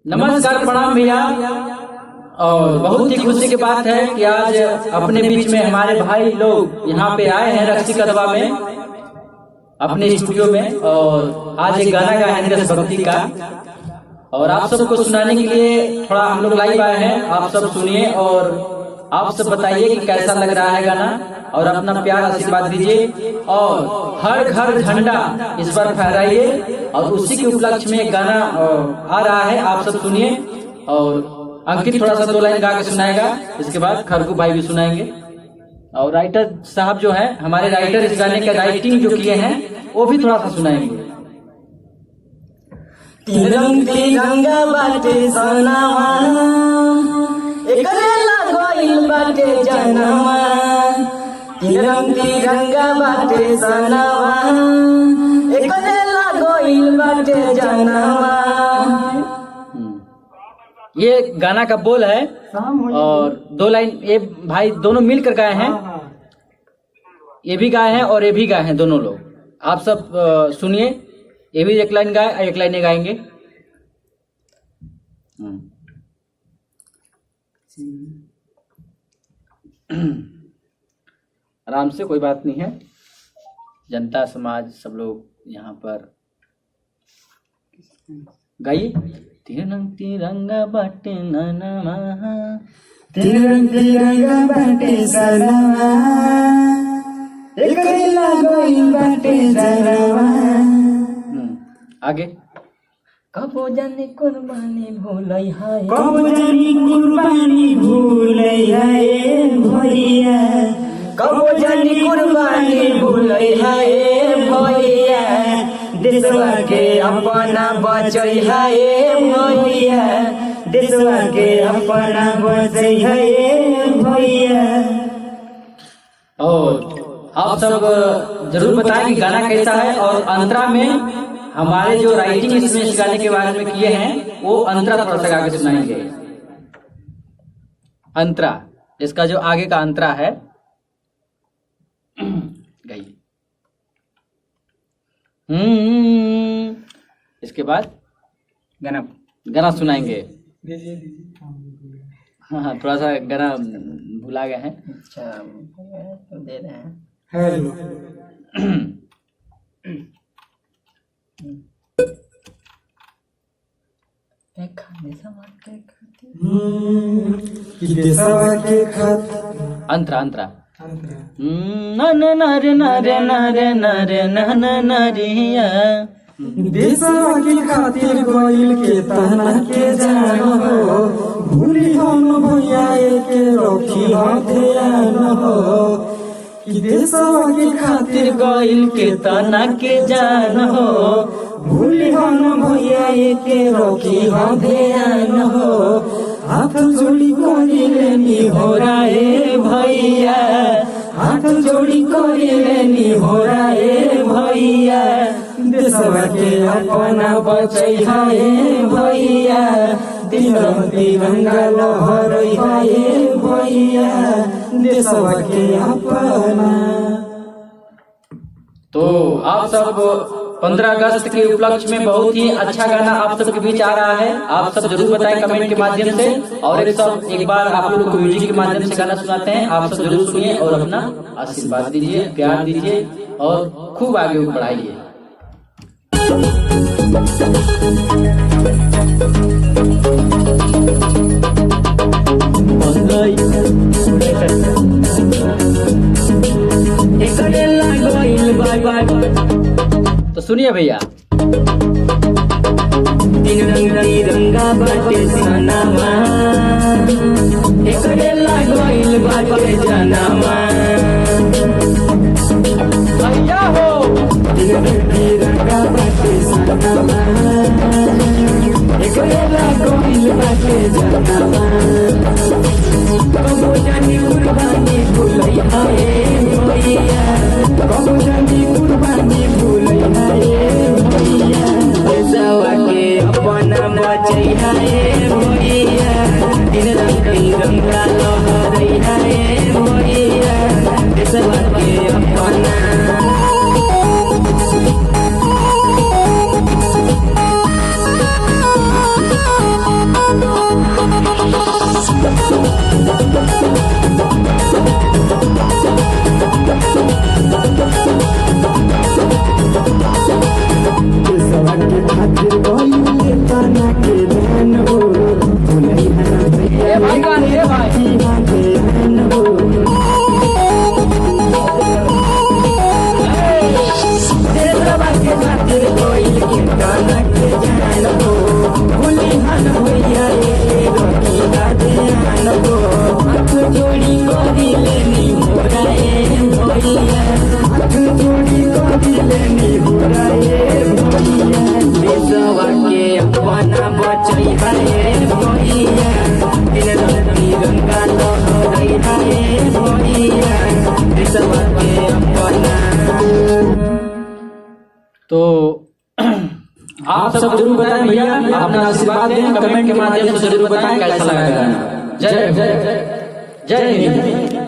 नमस्कार, प्रणाम भैया। और बहुत ही खुशी की बात है कि आज अपने बीच में हमारे भाई लोग यहाँ पे आए हैं रक्सी कदवा में अपने स्टूडियो में, और आज एक गाना गाया है देश भक्ति का, और आप सबको सुनाने के लिए थोड़ा हम लोग लाइव आए हैं। आप सब सुनिए और आप सब बताइए कि कैसा लग रहा है गाना, और अपना प्यार आशीर्वाद दीजिए और हर घर झंडा इस बार फहराइए। और उसी के उपलक्ष्य में एक गाना आ रहा है, आप सब सुनिए। और अंकित थोड़ा सा 2 लाइन गा के सुनाएगा, इसके बाद खरगू भाई भी सुनाएंगे। और राइटर साहब जो है हमारे राइटर, इस गाने का राइटिंग जो किए हैं वो भी थोड़ा सा सुनाएंगे। तिरंगा बाटे सनावा एकरे लागोइल बाटे जनावा, तिरंगा बाटे सनावा एकरे लागोइल बाटे जनावा। ये गाना का बोल है और 2 लाइन ये भाई दोनों मिलकर गाए हैं, ये भी गाए हैं और ये भी गाए हैं दोनों लोग। आप सब सुनिए, ये भी 1 लाइन गाए, 1 लाइन गाएंगे। आराम से, कोई बात नहीं है। जनता समाज सब लोग यहाँ पर गाइए। तिरंगा बाटे ननमा, तिरंगा बाटे सनावा एकरे लागोइल बाटे जनावा। आगे। कबो जाने कुर्बानी भूलै है, कबो जानी कुर्बानी भूलै है भैया, कबो जानी कुर्बानी भूलै है भैया, देशवा के अपना बचै है भैया, देशवा के अपना बचै है भैया। और आप सब जरूर बताएं कि गाना कैसा है। और अंतरा में हमारे जो राइटिंग इसमें इस गाने के बारे में किए हैं वो अंतरा थोड़ा सा गा के सुनाएंगे। अंतरा, इसका जो आगे का अंतरा है गाइए। इसके बाद गाना सुनाएंगे। हाँ, थोड़ा सा गाना भुला गए हैं। अच्छा, तो दे रहे हैं। अंतरा अंतरा नरे नरे नरे नरे नरिया, देशवा के खातिर गइल के तना के जान हो, भूली हम भैया के रखी ध्यान हो, कि देशवा के खातिर गइल के तना के जान हो, भूली हम भैया के रखी ध्यान हो। हाथ जोड़ी करी लेनी हो राए भैया, हाथ जोड़ी करी लेनी हो राए भैया, देशवा के अपना बचै है भैया, तिरंगा लहरै है भैया, देशवा के अपना। तो आप सब 15 अगस्त के उपलक्ष्य में बहुत ही अच्छा गाना आप सबके बीच आ रहा है। आप सब जरूर बताएं कमेंट के माध्यम से, और एक बार आप लोग को म्यूजिक के माध्यम से गाना सुनाते हैं। आप सब जरूर सुनिए और अपना आशीर्वाद दीजिए, प्यार दीजिए और खूब आगे बढ़ाइए। तो सुनिए भैया। तिरंगा बाटे सनावा एकरे लागोइल बाटे जनावा, भैया हो तिरंगा बाटे सनावा एकरे लागोइल बाटे जनावा, कबो जानी कुर्बानी भूलै है भैया, कबो जानी कुर्बानी भूलै है भैया, देशवा के अपना बचै है भैया, तिरंगा लहरै है भैया, देशवा के अपना। के ध्यान हो भूली हन भैया भाई गाने रे भाई रखी हो ध्यान हो देशवा के खातिर कोइल के तना के जान हो भूली हन भैया रखी हो ध्यान हो हाथ जोड़ी कोरी लेनी हो रहे भैया हाथ जोड़ी कोरी लेनी हो रहे भैया देशवा के अपना बचई है भैया दिन तिरंगा लहराई है भैया देशवा के अपना। तो आप सब जरूर बताएं भैया, अपना आशीर्वाद दें, कमेंट के माध्यम से जरूर बताएं कैसा लगा गाना। जय जय जय हिंद।